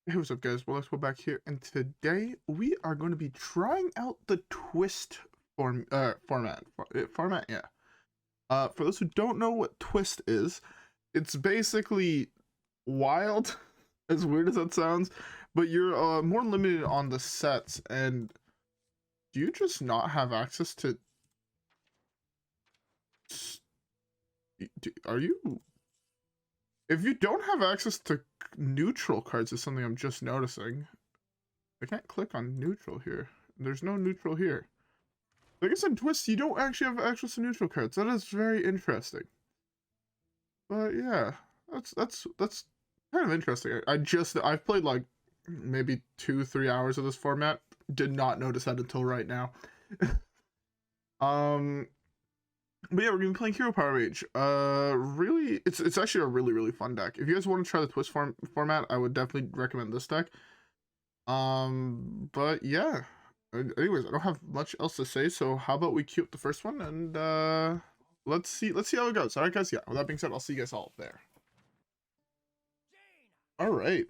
Hey, what's up, guys? WhirlXbow back here, and today we are going to be trying out the twist format. Format, yeah. For those who don't know what twist is, it's basically wild, as weird as that sounds, but you're more limited on the sets. And do you just not have access to? Are you? If you don't have access to neutral cards, is something I'm just noticing. I can't click on neutral here. There's no neutral here. I guess in Twist, you don't actually have access to neutral cards. That is very interesting. But yeah, that's kind of interesting. I've played like maybe 2-3 hours of this format. Did not notice that until right now. But yeah, we're gonna be playing HeroPower Mage. Really, it's actually a really fun deck. If you guys want to try the Twist format, I would definitely recommend this deck. But yeah. Anyways, I don't have much else to say, so how about we queue up the first one and let's see how it goes. All right, guys. Yeah. With that being said, I'll see you guys all there. All right.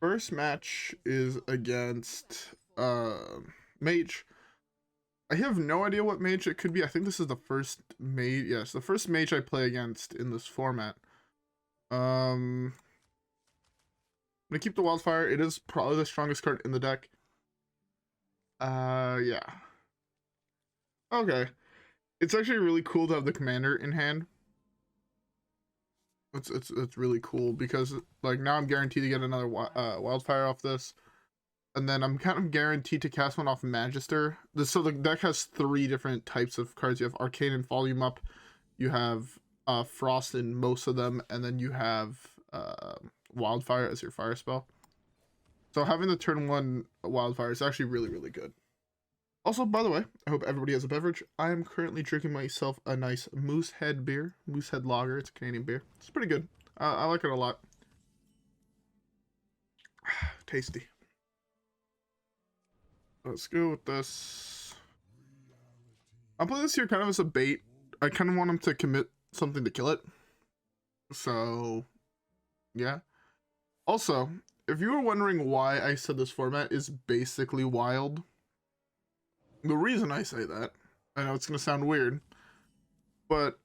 First match is against Mage. I have no idea what mage it could be. I think this is the first mage. Yes, the first mage I play against in this format. I'm gonna keep the Wildfire. It is probably the strongest card in the deck. Yeah. Okay. It's actually really cool to have the commander in hand. It's really cool because like now I'm guaranteed to get another Wildfire off this. And then I'm kind of guaranteed to cast one off Magister. So the deck has 3 different types of cards. You have Arcane and Volume Up. You have Frost in most of them. And then you have Wildfire as your fire spell. So having the turn 1 Wildfire is actually really good. Also, by the way, I hope everybody has a beverage. I am currently drinking myself a nice Moosehead beer. Moosehead Lager. It's a Canadian beer. It's pretty good. I like it a lot. Tasty. Let's go with this. I'll play this here kind of as a bait. I kind of want him to commit something to kill it. So, yeah. Also, if you were wondering why I said this format is basically wild, the reason I say that, I know it's going to sound weird, but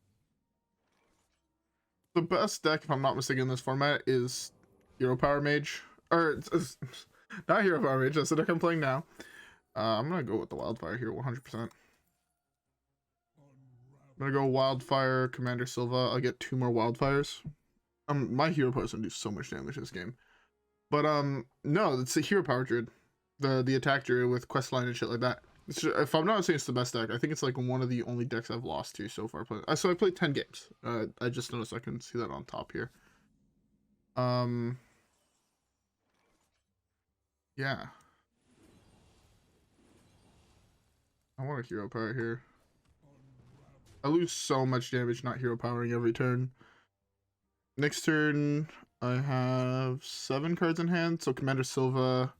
the best deck, if I'm not mistaken, in this format is HeroPower Mage. Or, it's not HeroPower Mage, that's the deck I'm playing now. I'm gonna go with the Wildfire here, 100%. I'm gonna go Wildfire, Commander Silva. I'll get 2 more Wildfires. My HeroPower is gonna do so much damage this game. But no, it's the HeroPower Druid, the attack druid with questline and shit like that. If I'm not mistaken, it's the best deck. I think it's like one of the only decks I've lost to so far. So I played 10 games. I just noticed I can see that on top here. Yeah. I want a hero power here. I lose so much damage not hero powering every turn. Next turn, I have 7 cards in hand. So Commander Silva,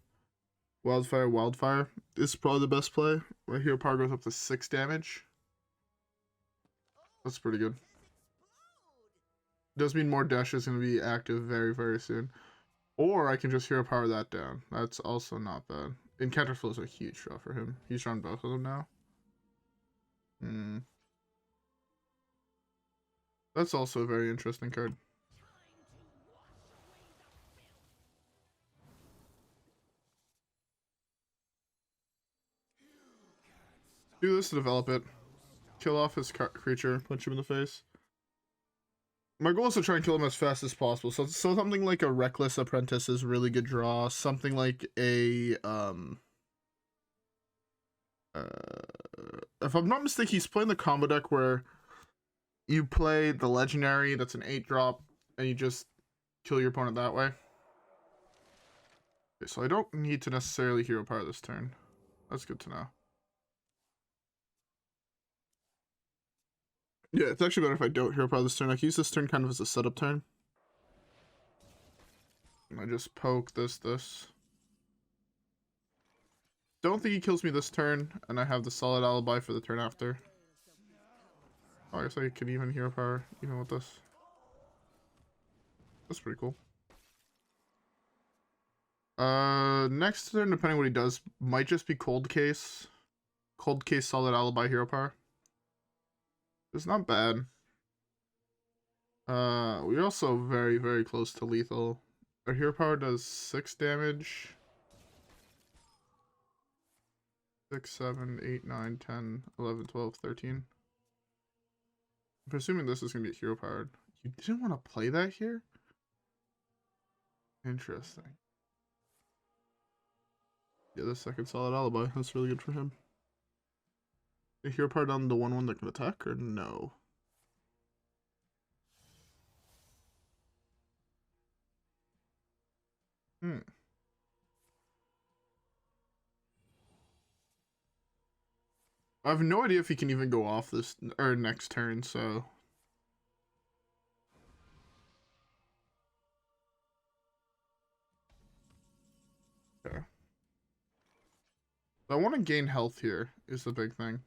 Wildfire. This is probably the best play. My hero power goes up to 6 damage. That's pretty good. Does mean Mordresh is going to be active very soon. Or I can just hero power that down. That's also not bad. Encounter Flow is a huge draw for him. He's drawn both of them now. That's also a very interesting card. Do this to develop it. Kill off his creature. Punch him in the face. My goal is to try and kill him as fast as possible. So something like a Reckless Apprentice is a really good draw. Something like a if I'm not mistaken, he's playing the combo deck where you play the legendary, that's an 8-drop, and you just kill your opponent that way. Okay, so I don't need to necessarily hero power this turn. That's good to know. Yeah, it's actually better if I don't hero power this turn. I can use this turn kind of as a setup turn. I just poke this. Don't think he kills me this turn, and I have the solid alibi for the turn after. Oh, I guess I can even hero power even with this. That's pretty cool. Next turn, depending what he does, might just be Cold Case. Cold Case, solid Alibi, Hero Power. It's not bad. We're also very, very close to lethal. Our Hero Power does 6 damage. 6, 7, 8, 9, 10, 11, 12, 13. I'm presuming this is going to be hero powered. You didn't want to play that here? Interesting. Yeah, the second solid Alibi. That's really good for him. The hero powered on the 1/1 that can attack, or no? I have no idea if he can even go off this or next turn, so okay. I want to gain health here is the big thing.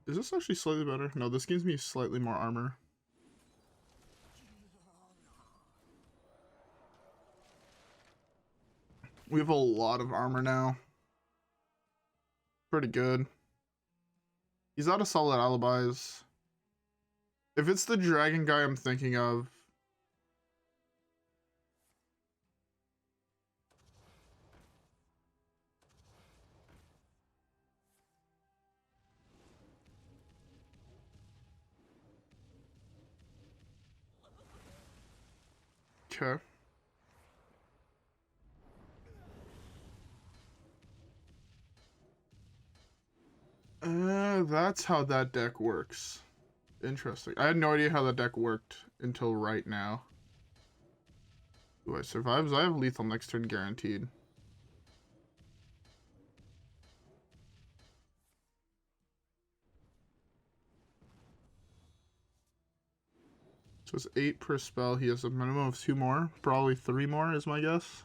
Is this actually slightly better? No, this gives me slightly more armor. We have a lot of armor now. Pretty good. He's out of solid alibis. If it's the dragon guy I'm thinking of, okay. That's how that deck works. Interesting. I had no idea how that deck worked until right now. Do I survive? I have lethal next turn guaranteed. So it's 8 per spell. He has a minimum of 2 more. Probably 3 more is my guess.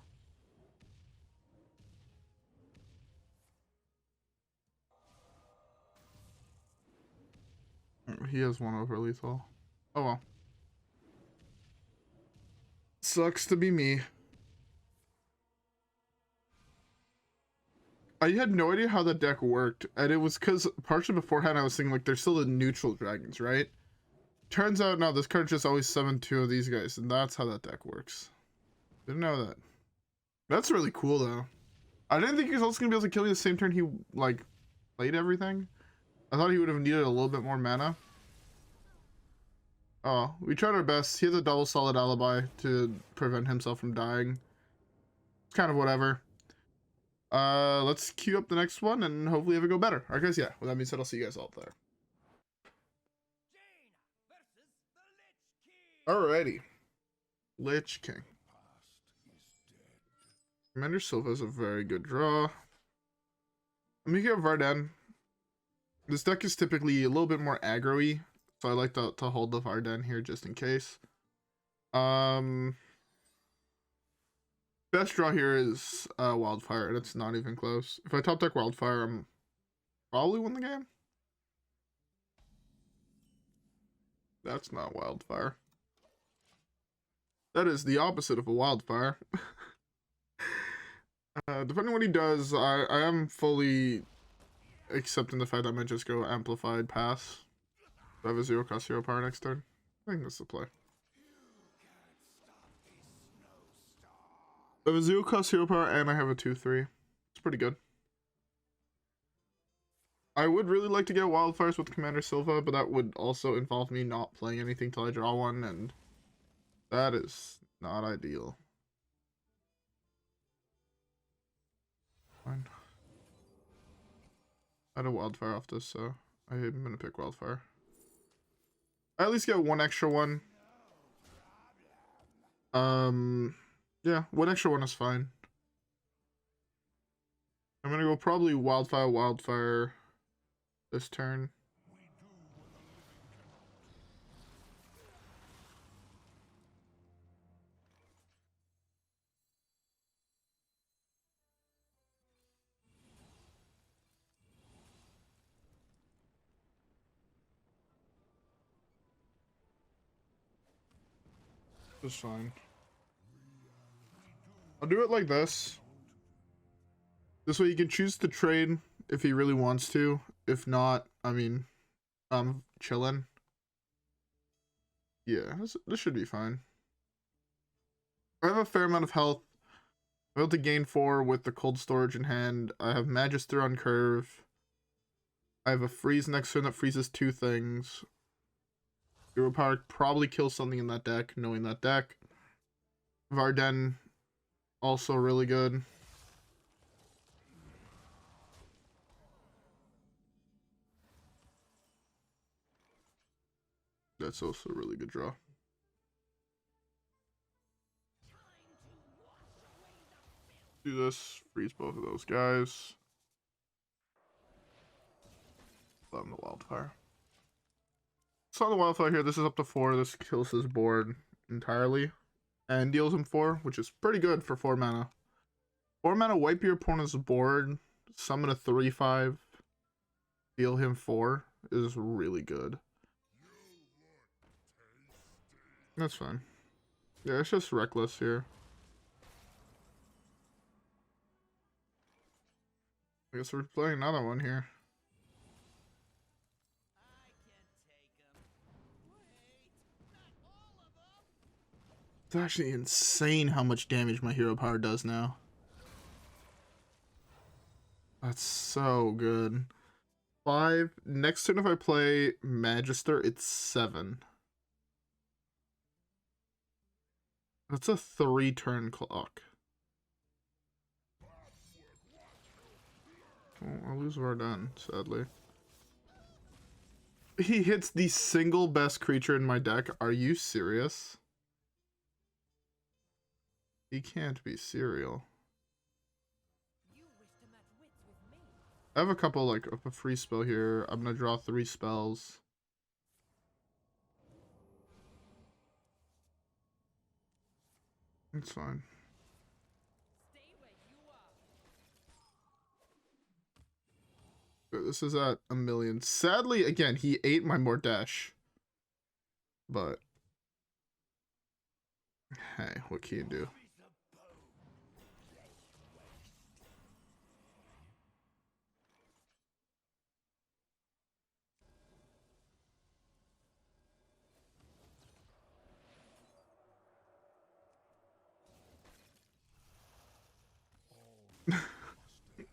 He has 1 over lethal. Oh well. Sucks to be me. I had no idea how that deck worked, and it was because partially beforehand I was thinking like they're still the neutral dragons, right? Turns out no, this card just always summon 2 of these guys, and that's how that deck works. Didn't know that. That's really cool though. I didn't think he was also gonna be able to kill me the same turn he like played everything. I thought he would have needed a little bit more mana. Oh, we tried our best. He has a double solid alibi to prevent himself from dying. It's kind of whatever. Let's queue up the next one and hopefully have it go better. Alright guys, yeah. Well, that means that I'll see you guys all there. Alrighty. Lich King. Commander Silva is a very good draw. I'm gonna get Varden. This deck is typically a little bit more aggro-y, so I like to hold the Varden here just in case. Best draw here is Wildfire, and it's not even close. If I top deck Wildfire, I'm probably win the game. That's not Wildfire. That is the opposite of a Wildfire. Depending on what he does, I am fully accepting the fact that I might just go Amplified Pass. I have a 0-cost hero power next turn. I think that's the play. I have a 0-cost hero power and I have a 2/3. It's pretty good. I would really like to get Wildfires with Commander Silva, but that would also involve me not playing anything till I draw one, and that is not ideal. Fine. I had a Wildfire off this, so I'm gonna pick Wildfire. I at least get 1 extra one. Yeah, 1 extra one is fine. I'm gonna go probably Wildfire this turn. It's fine. I'll do it like this. This way you can choose to trade if he really wants to. If not, I mean, I'm chilling. Yeah, this should be fine. I have a fair amount of health. I'm able to gain 4 with the cold storage in hand. I have Magister on curve. I have a freeze next turn that freezes 2 things. HeroPower probably kills something in that deck, knowing that deck. Varden, also really good. That's also a really good draw. Do this, freeze both of those guys. On the Wildfire. So on the Wildfire here, this is up to 4. This kills his board entirely. And deals him 4, which is pretty good for 4 mana. 4 mana, wipe your opponent's board, summon a 3/5, deal him 4 is really good. That's fine. Yeah, it's just reckless here. I guess we're playing another one here. It's actually insane how much damage my HeroPower does now. That's so good. 5. Next turn if I play Magister, it's 7. That's a 3-turn clock. Oh, I'll lose Varden, sadly. He hits the single best creature in my deck. Are you serious? He can't be serial. I have a couple, like, of a free spell here. I'm gonna draw 3 spells. It's fine. This is at 1,000,000. Sadly, again, he ate my Mordresh. But hey, what can you do?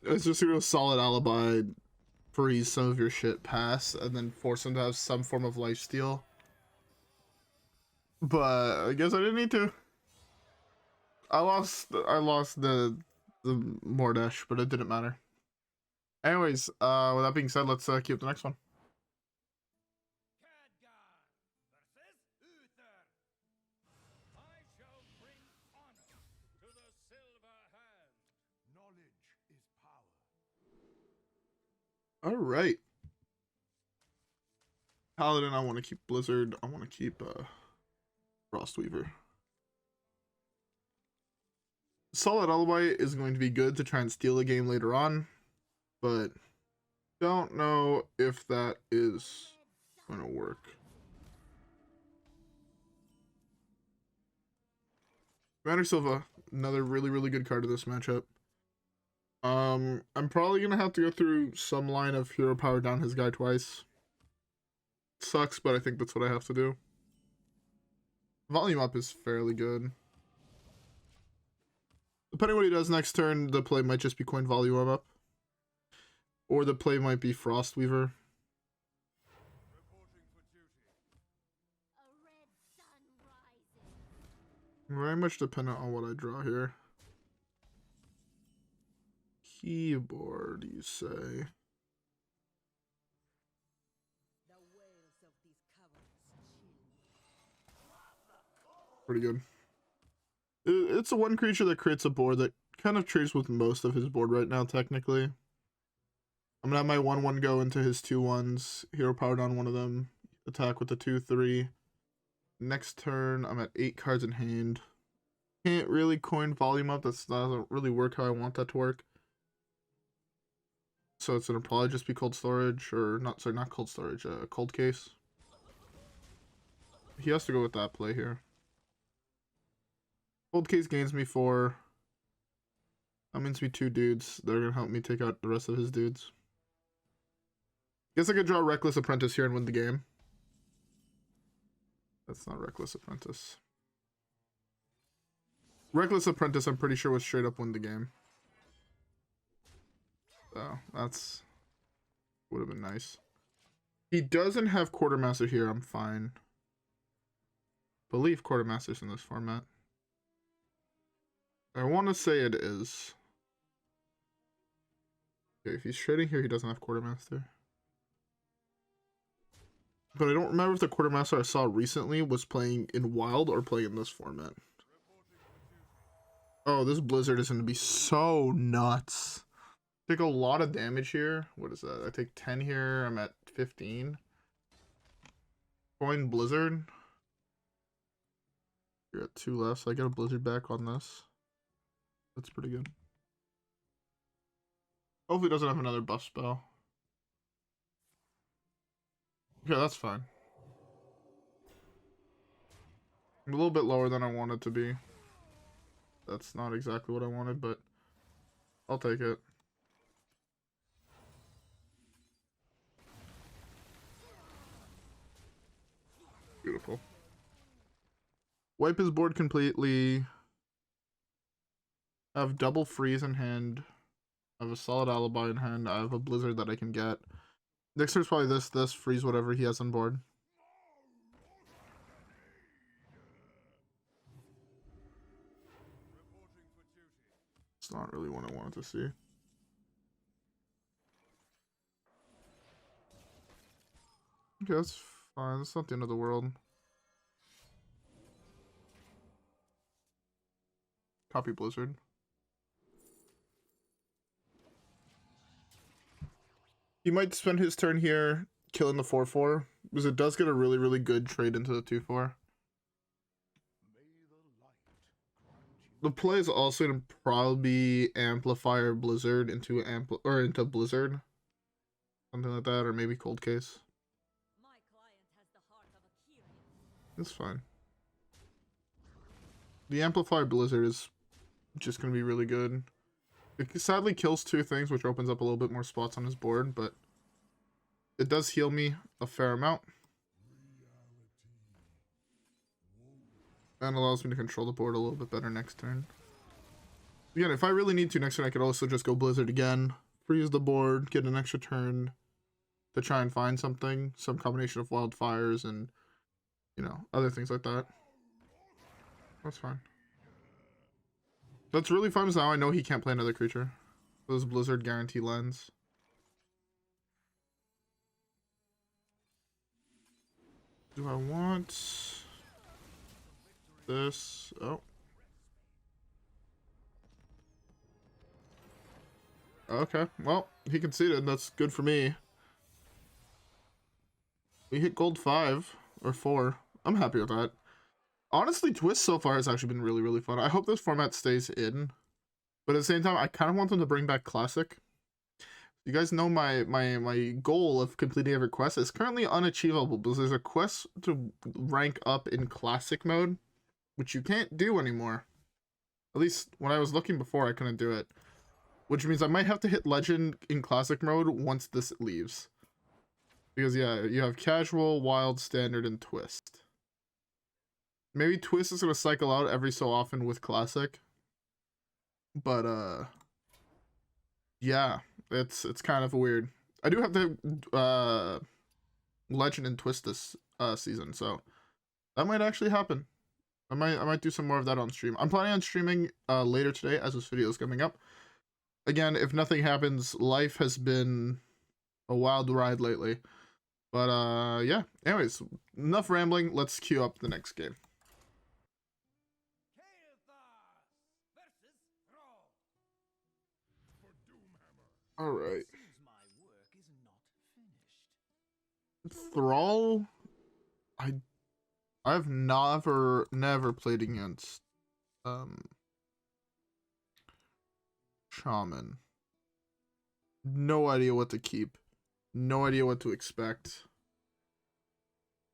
It's just a solid Alibi, freeze some of your shit, pass, and then force him to have some form of lifesteal. But I guess I didn't need to. I lost the Mordresh, but it didn't matter. Anyways, with that being said, let's keep the next one. All right. Paladin, I want to keep Blizzard. I want to keep Frostweaver. Solid Alibi is going to be good to try and steal a game later on, but don't know if that is going to work. Commander Silva, another really good card of this matchup. I'm probably gonna have to go through some line of HeroPower down his guy twice. Sucks, but I think that's what I have to do. Volume up is fairly good. Depending on what he does next turn, the play might just be coin volume up. Or the play might be Frostweaver. Very much dependent on what I draw here. Keyboard, you say? Pretty good. It's a 1 creature that creates a board that kind of trades with most of his board right now, technically. I'm gonna have my 1/1 go into his 2/1s. HeroPower on one of them. Attack with the 2/3. Next turn, I'm at 8 cards in hand. Can't really coin volume up. That doesn't really work how I want that to work. So it's gonna probably just be cold storage, or not. Sorry, not cold storage. Cold case. He has to go with that play here. Cold case gains me 4. That means me 2 dudes. They're gonna help me take out the rest of his dudes. Guess I could draw Reckless Apprentice here and win the game. That's not Reckless Apprentice. Reckless Apprentice, I'm pretty sure, would straight up win the game. So, that's... would have been nice. He doesn't have Quartermaster here, I'm fine. Believe Quartermaster's in this format. I want to say it is. Okay, if he's trading here, he doesn't have Quartermaster. But I don't remember if the Quartermaster I saw recently was playing in Wild or playing in this format. Oh, this Blizzard is going to be so nuts. Take a lot of damage here. What is that? I take 10 here. I'm at 15. Coin Blizzard. You're at 2 left, so I get a Blizzard back on this. That's pretty good. Hopefully it doesn't have another buff spell. Okay, that's fine. I'm a little bit lower than I wanted to be. That's not exactly what I wanted, but I'll take it. Beautiful. Wipe his board completely. I have double freeze in hand. I have a solid Alibi in hand. I have a Blizzard that I can get. Next turn's probably this, freeze whatever he has on board. It's not really what I wanted to see. Okay, that's fine. That's not the end of the world. Copy Blizzard. He might spend his turn here killing the 4/4 because it does get a really, really good trade into the 2/4. The play is also gonna probably be Amplifier Blizzard into into Blizzard, something like that, or maybe Cold Case. It's fine. The Amplifier Blizzard is just gonna be really good. It sadly kills 2 things, which opens up a little bit more spots on his board, but it does heal me a fair amount. And allows me to control the board a little bit better next turn. Again, if I really need to next turn, I could also just go Blizzard again, freeze the board, get an extra turn to try and find something, some combination of wildfires and, you know, other things like that. That's fine. That's really fun, because now I know he can't play another creature. Those Blizzard guarantee lands. Do I want this? Oh. Okay, well, he conceded. That's good for me. We hit gold 5 or 4. I'm happy with that. Honestly, Twist so far has actually been really, really fun. I hope this format stays in. But at the same time, I kind of want them to bring back Classic. You guys know my goal of completing every quest is currently unachievable because there's a quest to rank up in Classic mode, which you can't do anymore. At least when I was looking before, I couldn't do it. Which means I might have to hit Legend in Classic mode once this leaves. Because yeah, you have Casual, Wild, Standard, and Twist. Maybe Twist is going to cycle out every so often with Classic. But, yeah, it's kind of weird. I do have the, Legend and Twist this, season, so that might actually happen. I might do some more of that on stream. I'm planning on streaming, later today as this video is coming up. Again, if nothing happens, life has been a wild ride lately. But, yeah. Anyways, enough rambling. Let's queue up the next game. Alright. Thrall? I've never played against Shaman. No idea what to keep. No idea what to expect.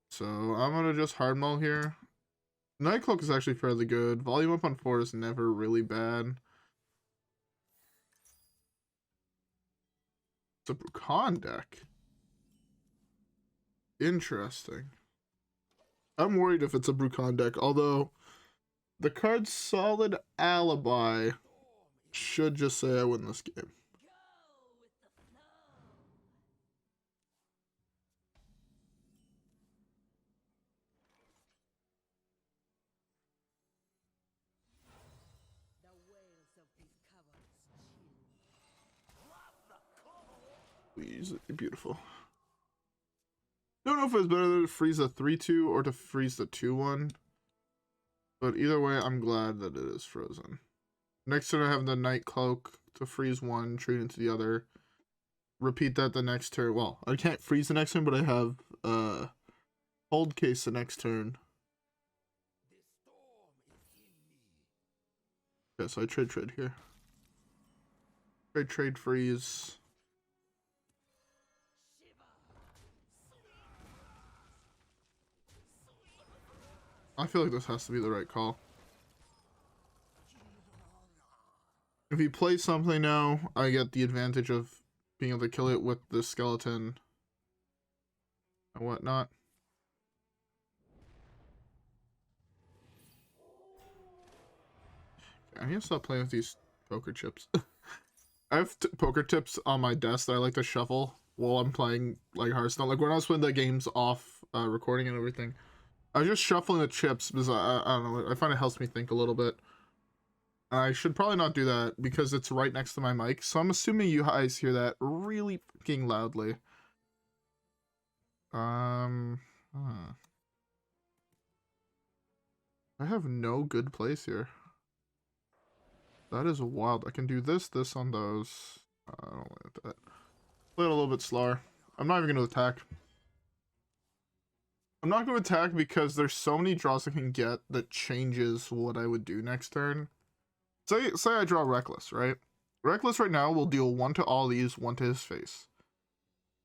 So I'm gonna just hard mull here. Nightcloak is actually fairly good. Volume up on 4 is never really bad. It's a Brukan deck. Interesting. I'm worried if it's a Brukan deck, although the card Solid Alibi should just say I win this game. Please, beautiful. Don't know if it's better to freeze a 3-2 or to freeze the 2-1. But either way, I'm glad that it is frozen. Next turn I have the Nightcloak to freeze 1, trade into the other. Repeat that the next turn. Well, I can't freeze the next turn, but I have hold case the next turn. Yeah, so I trade here. Trade freeze. I feel like this has to be the right call. If he plays something now, I get the advantage of being able to kill it with the skeleton and whatnot. I need to stop playing with these poker chips. I have poker tips on my desk that I like to shuffle while I'm playing like Hearthstone. Like when I was playing the games off recording and everything, I was just shuffling the chips because I don't know, I find it helps me think a little bit. I should probably not do that because it's right next to my mic, so I'm assuming you guys hear that really freaking loudly. I have no good place here. That is wild. I can do this on those. I don't like that. Play it a little bit slower. I'm not even going to attack. I'm not going to attack because there's so many draws I can get that changes what I would do next turn. Say I draw Reckless, right? Reckless right now will deal 1 to all these, 1 to his face.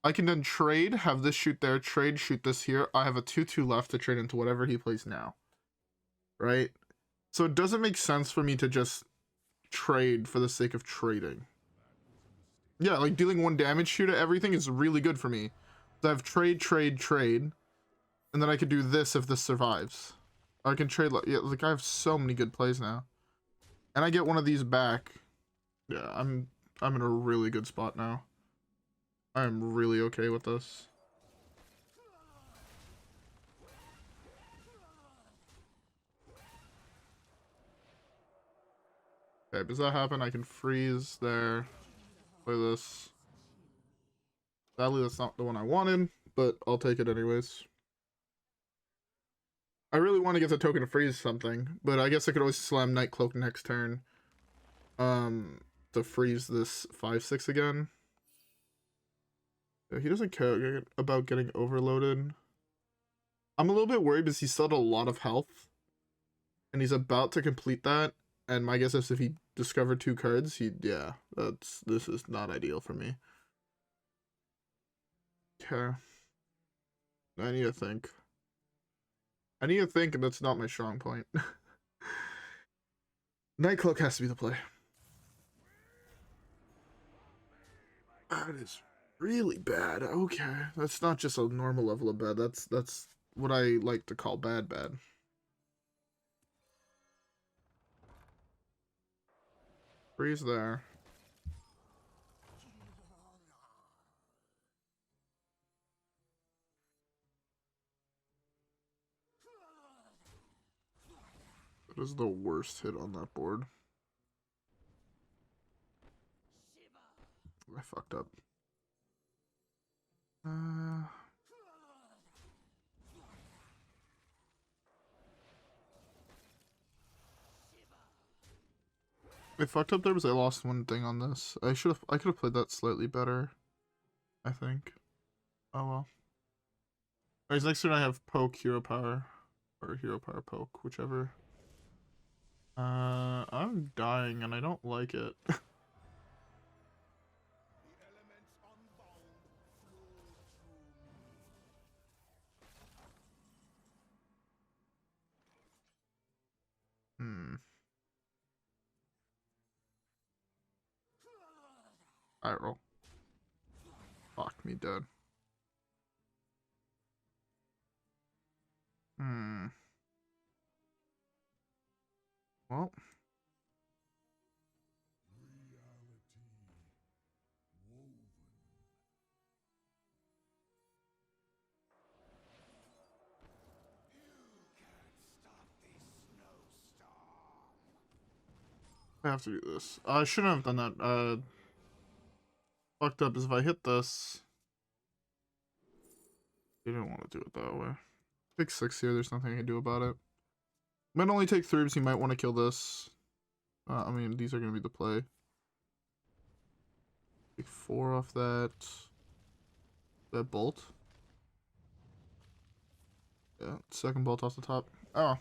I can then trade, have this shoot there, trade, shoot this here. I have a 2-2 left to trade into whatever he plays now. Right? So it doesn't make sense for me to just trade for the sake of trading. Yeah, like dealing 1 damage shoot at everything is really good for me. So I have trade, and then I could do this if this survives. I can trade, yeah, like I have so many good plays now. And I get one of these back. Yeah, I'm in a really good spot now. I am really okay with this. Okay, does that happen? I can freeze there. Play this. Sadly, that's not the one I wanted, but I'll take it anyways. I really want to get the token to freeze something, but I guess I could always slam Nightcloak next turn. To freeze this 5-6 again. Yeah, he doesn't care about getting overloaded. I'm a little bit worried because he still had a lot of health. And he's about to complete that. And my guess is if he discovered 2 cards, yeah, this is not ideal for me. Okay. I need to think. And that's not my strong point. Nightcloak has to be the play. That is really bad. Okay. That's not just a normal level of bad. That's what I like to call bad. Freeze there. That is the worst hit on that board. I fucked up. I fucked up there because I lost 1 thing on this. I could have played that slightly better, I think. Oh well. Alright, next turn I have Poke, HeroPower. Or HeroPower Poke, whichever. I'm dying and I don't like it. Alright, roll. Fuck me dead. Well. I have to do this. I shouldn't have done that. Fucked up is if I hit this. You didn't want to do it that way. Take 6 here, there's nothing I can do about it. Might only take 3, so you might want to kill this. I mean, these are going to be the play. Take 4 off that. That bolt. Yeah, second bolt off the top. Oh.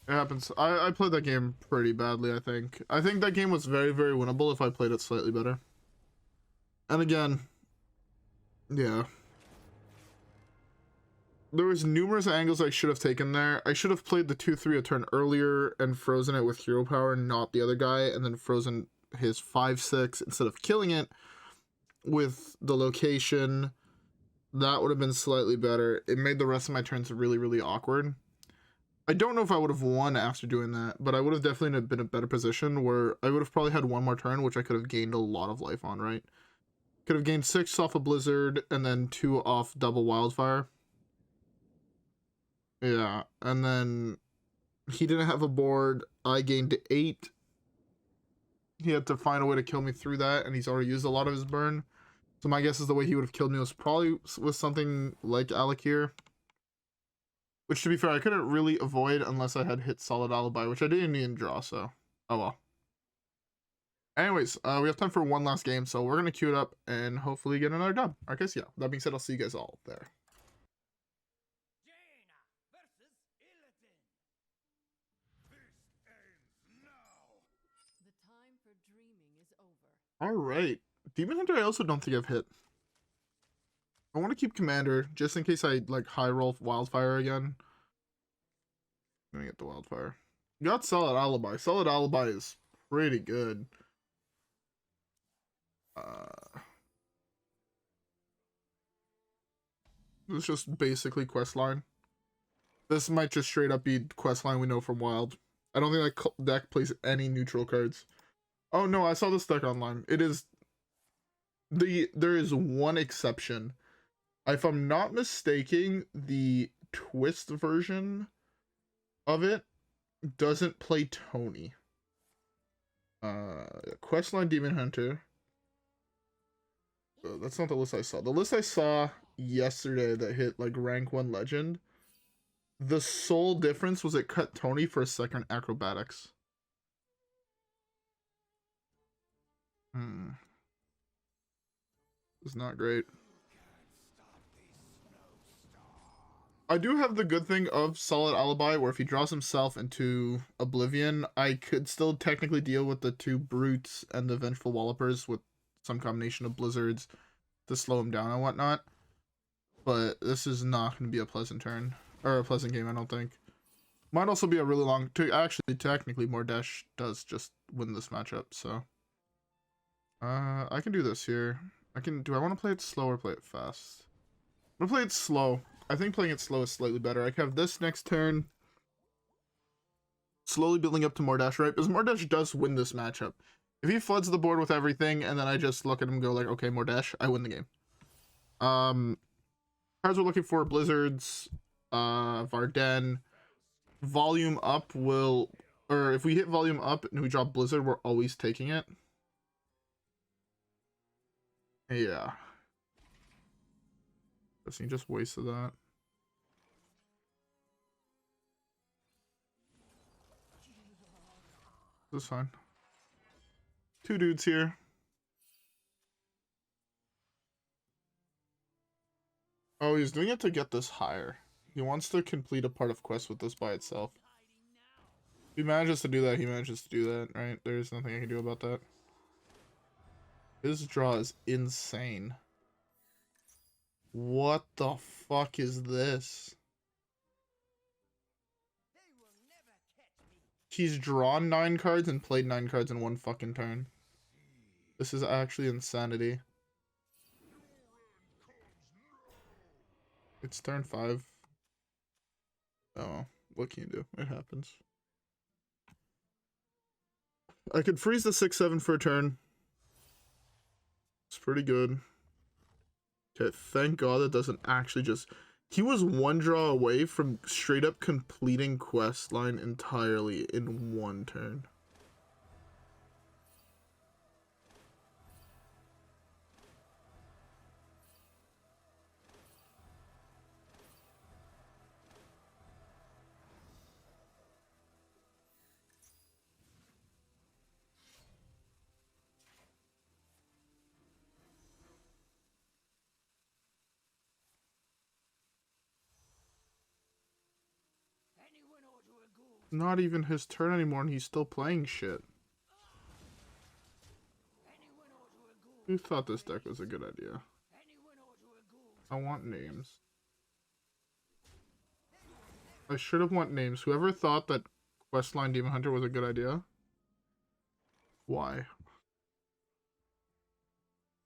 It happens. I played that game pretty badly, I think. I think that game was very, very winnable if I played it slightly better. And again, yeah. There was numerous angles I should have taken there. I should have played the 2-3 a turn earlier and frozen it with HeroPower, not the other guy, and then frozen his 5-6 instead of killing it with the location. That would have been slightly better. It made the rest of my turns really, really awkward. I don't know if I would have won after doing that, but I would have definitely been in a better position where I would have probably had 1 more turn, which I could have gained a lot of life on, right? Could have gained 6 off a Blizzard and then 2 off double Wildfire. Yeah, and then he didn't have a board. I gained 8. He had to find a way to kill me through that, and he's already used a lot of his burn. So my guess is the way he would have killed me was probably with something like Alec here. Which, to be fair, I couldn't really avoid unless I had hit solid Alibi, which I didn't even draw, so oh well. Anyways, we have time for one last game, so we're going to queue it up and hopefully get another dub. Alright guys, yeah, that being said, I'll see you guys all there. Alright, Demon Hunter I also don't think I've hit. I want to keep Commander, just in case I, like, high roll Wildfire again. I'm gonna get the Wildfire. Got Solid Alibi. Solid Alibi is pretty good. This is just basically questline. This might just straight up be questline we know from Wild. I don't think that deck plays any neutral cards. Oh no, I saw this deck online. It is... There is one exception. If I'm not mistaken, the Twist version of it doesn't play Tony. Questline Demon Hunter. That's not the list I saw. The list I saw yesterday that hit like rank 1 legend, the sole difference was it cut Tony for a second acrobatics. It's not great. I do have the good thing of Solid Alibi, where if he draws himself into Oblivion, I could still technically deal with the 2 Brutes and the Vengeful Wallopers with some combination of Blizzards to slow him down and whatnot. But this is not going to be a pleasant turn, or a pleasant game, I don't think. Might also be a really long... Actually, technically, Mordresh does just win this matchup, so... I can do this here. Do I want to play it slow or play it fast? I'm going to play it slow. I think playing it slow is slightly better. I can have this next turn. Slowly building up to Mordresh, right? Because Mordresh does win this matchup. If he floods the board with everything, and then I just look at him and go like, okay, Mordresh, I win the game. Cards we're looking for, Blizzards, Varden. Volume up will... Or if we hit volume up and we drop Blizzard, we're always taking it. Yeah. He just wasted that. This is fine. 2 dudes here. Oh, he's doing it to get this higher. He wants to complete a part of quest with this by itself. If he manages to do that, he manages to do that, right? There's nothing I can do about that. His draw is insane. What the fuck is this? He's drawn 9 cards and played 9 cards in one fucking turn. This is actually insanity. It's turn 5. Oh, what can you do? It happens. I could freeze the 6/7 for a turn. It's pretty good. Okay, thank God that doesn't actually just... He was one draw away from straight up completing quest line entirely in one turn. Not even his turn anymore and he's still playing shit. Who thought this deck was a good idea? I want names. I should have want names. Whoever thought that Questline Demon Hunter was a good idea? Why?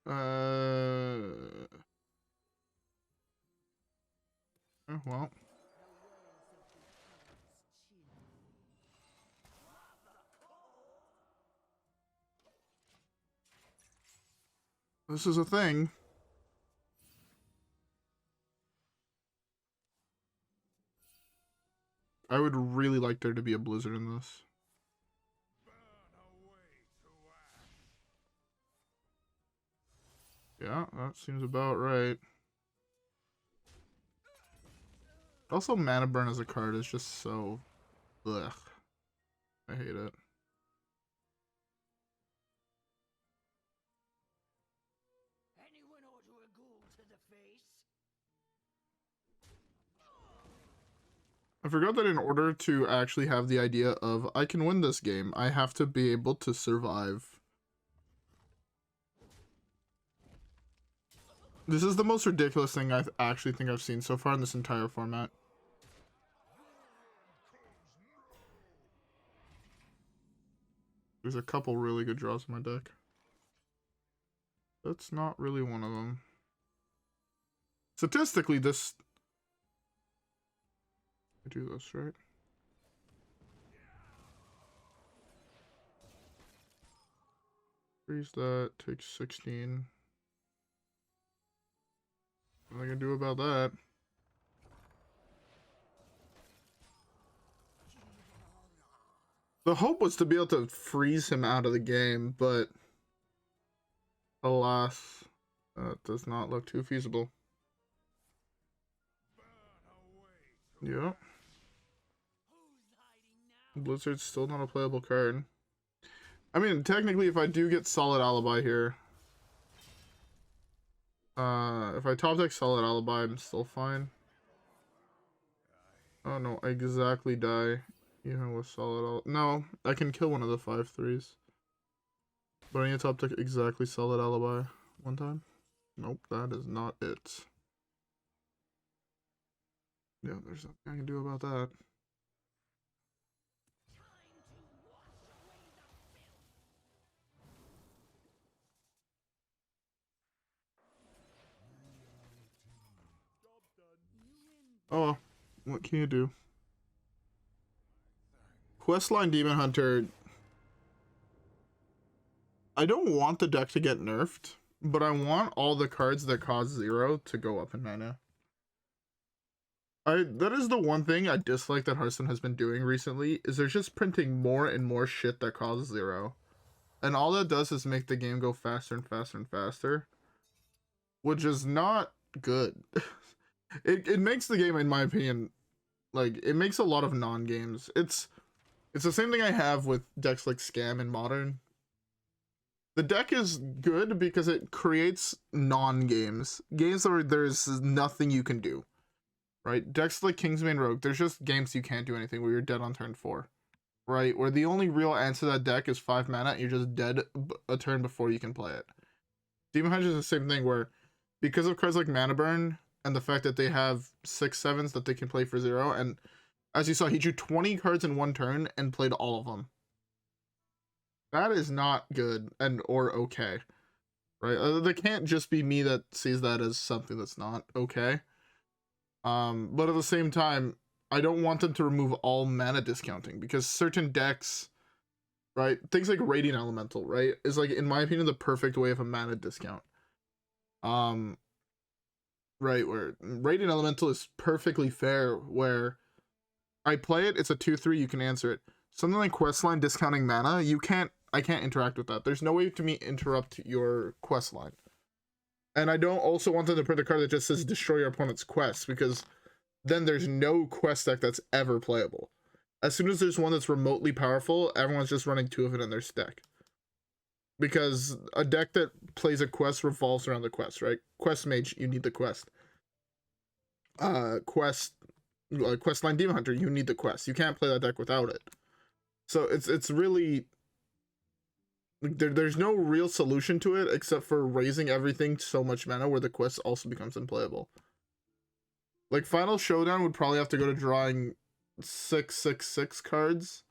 Oh, well. This is a thing. I would really like there to be a blizzard in this. Yeah, that seems about right. Also, Mana Burn as a card is just so... Ugh. I hate it. I forgot that in order to actually have the idea of, I can win this game, I have to be able to survive. This is the most ridiculous thing I actually think I've seen so far in this entire format. There's a couple really good draws in my deck. That's not really one of them. Statistically, this... I do this, right? Freeze that, takes 16. What am I gonna do about that? The hope was to be able to freeze him out of the game, but alas, that does not look too feasible. Yep. Blizzard's still not a playable card. I mean, technically, if I do get solid Alibi here, if I top deck solid Alibi, I'm still fine. Oh no, I exactly die even with solid No, I can kill one of the 5/3s. But I need to top deck exactly solid Alibi one time. Nope, that is not it. Yeah, there's nothing I can do about that. Oh, what can you do? Questline Demon Hunter. I don't want the deck to get nerfed, but I want all the cards that cost 0 to go up in mana. That is the one thing I dislike that Hearthstone has been doing recently, is they're just printing more and more shit that costs 0. And all that does is make the game go faster and faster and faster, which is not good. It makes the game, in my opinion, like, it makes a lot of non-games. It's the same thing I have with decks like Scam and Modern. The deck is good because it creates non-games. Games where there's nothing you can do. Right? Decks like Kingsman Rogue, there's just games you can't do anything where you're dead on turn 4. Right? Where the only real answer to that deck is 5 mana and you're just dead a turn before you can play it. Demon Hunter is the same thing where, because of cards like Mana Burn and the fact that they have 6/7s that they can play for 0, and as you saw, he drew 20 cards in one turn and played all of them. That is not good and or okay, right? There can't just be me that sees that as something that's not okay. But at the same time, I don't want them to remove all mana discounting, because certain decks, right, things like Radiant Elemental, right, is like, in my opinion, the perfect way of a mana discount. Right, where Radiant Elemental is perfectly fair, where I play it, it's a 2/3, you can answer it. Something like Questline discounting mana, I can't interact with that. There's no way to me interrupt your questline. And I don't also want them to print a card that just says destroy your opponent's quest, because then there's no quest deck that's ever playable. As soon as there's one that's remotely powerful, everyone's just running 2 of it in their deck. Because a deck that plays a quest revolves around the quest, right? Quest Mage, you need the quest. Questline Demon Hunter, you need the quest. You can't play that deck without it. So it's really, there's no real solution to it except for raising everything so much mana where the quest also becomes unplayable. Like, Final Showdown would probably have to go to drawing 6/6/6 cards,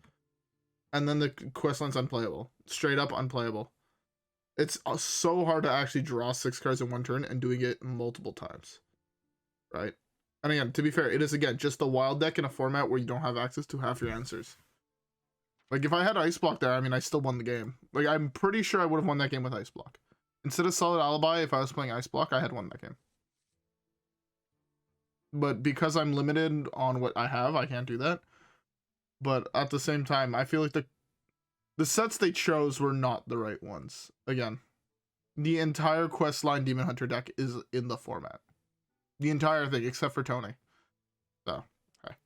and then the questline's unplayable. Straight up unplayable. It's so hard to actually draw 6 cards in one turn and doing it multiple times, right? And again, to be fair, it is, again, just a wild deck in a format where you don't have access to half your answers. Like, if I had Ice Block there, I mean, I still won the game. Like, I'm pretty sure I would have won that game with Ice Block. Instead of Solid Alibi, if I was playing Ice Block, I had won that game. But because I'm limited on what I have, I can't do that. But at the same time, I feel like the sets they chose were not the right ones. Again, the entire Questline Demon Hunter deck is in the format. The entire thing, except for Tony. So, okay.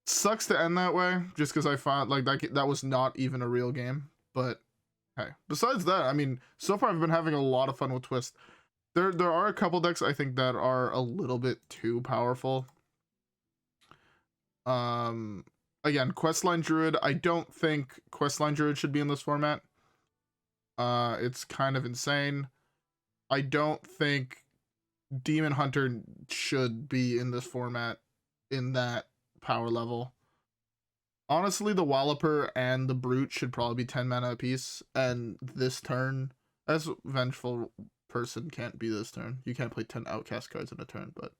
Sucks to end that way, just because I found, like, that was not even a real game. But, hey. Besides that, I mean, so far I've been having a lot of fun with Twist. There are a couple decks I think that are a little bit too powerful. Again, Questline Druid, I don't think Questline Druid should be in this format. It's kind of insane. I don't think Demon Hunter should be in this format in that power level. Honestly, the Walloper and the Brute should probably be 10 mana apiece, and this turn, as Vengeful Person can't be this turn. You can't play 10 Outcast cards in a turn, but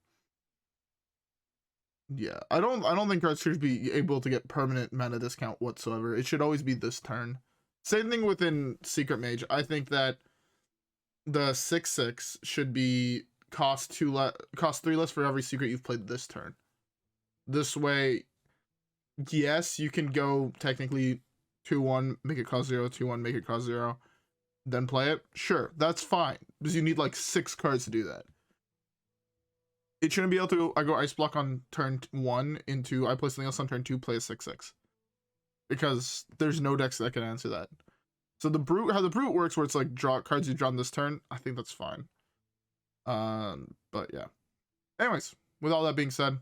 yeah, I don't think cards should be able to get permanent mana discount whatsoever. It should always be this turn. Same thing within Secret Mage. I think that the 6/6 should be cost 3 less for every secret you've played this turn. This way, yes, you can go technically 2/1, make it cost 0, 2/1, make it cost 0, then play it. Sure, that's fine, because you need like 6 cards to do that. It shouldn't be able to, I go Ice Block on turn 1 into, I play something else on turn 2, play a 6/6. Because there's no decks that can answer that. So the Brute, how the Brute works, where it's like draw cards you draw on this turn, I think that's fine. But yeah. Anyways, with all that being said,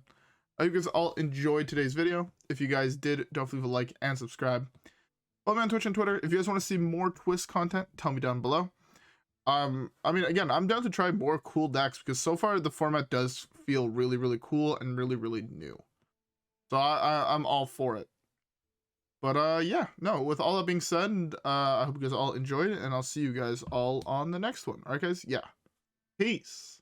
I hope you guys all enjoyed today's video. If you guys did, don't leave a like and subscribe. Follow me on Twitch and Twitter. If you guys want to see more Twist content, tell me down below. I mean, again, I'm down to try more cool decks, because so far the format does feel really, really cool and really, really new. So I'm all for it. But yeah, no, with all that being said, I hope you guys all enjoyed it, and I'll see you guys all on the next one. Alright, guys? Yeah. Peace.